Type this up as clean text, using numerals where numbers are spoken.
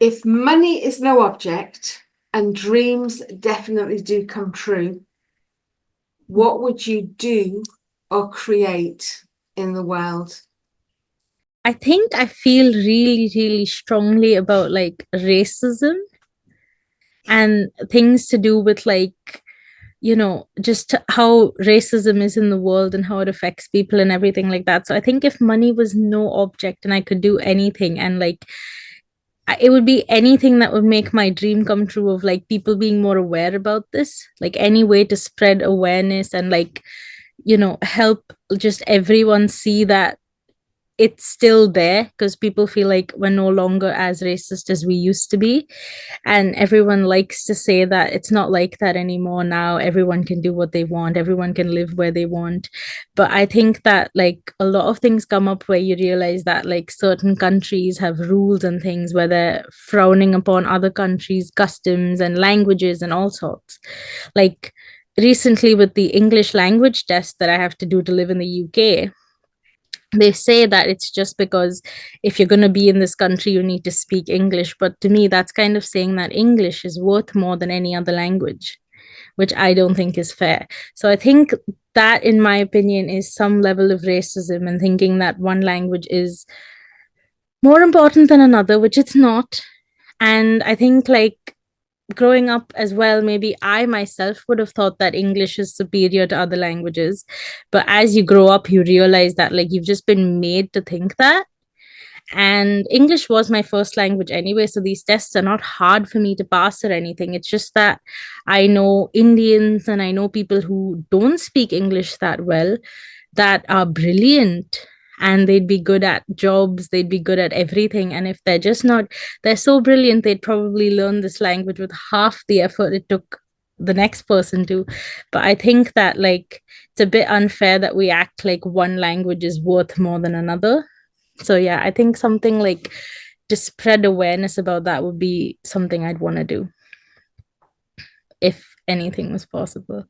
If money is no object and dreams definitely do come true, what would you do or create in the world? I think I feel really, really strongly about like racism and things to do with like, just how racism is in the world and how it affects people and everything like that. So I think if money was no object and I could do anything and like it would be anything that would make my dream come true of like people being more aware about this, like any way to spread awareness and like, help just everyone see that it's still there because people feel like we're no longer as racist as we used to be. And everyone likes to say that it's not like that anymore now. Everyone can do what they want, everyone can live where they want. But I think that like a lot of things come up where you realize that like certain countries have rules and things where they're frowning upon other countries' customs and languages and all sorts. Like recently with the English language test that I have to do to live in the UK, they say that it's just because if you're going to be in this country you need to speak English, but to me that's kind of saying that English is worth more than any other language, which I don't think is fair. So I think that in my opinion is some level of racism and thinking that one language is more important than another, which it's not. And I think like growing up as well, maybe I myself would have thought that English is superior to other languages. But as you grow up, you realize that like you've just been made to think that. And English was my first language anyway. So these tests are not hard for me to pass or anything. It's just that I know Indians and I know people who don't speak English that well that are brilliant and they'd be good at jobs, they'd be good at everything. And if they're just not, they're so brilliant, they'd probably learn this language with half the effort it took the next person to. But I think that like it's a bit unfair that we act like one language is worth more than another. So yeah, I think something like to spread awareness about that would be something I'd want to do if anything was possible.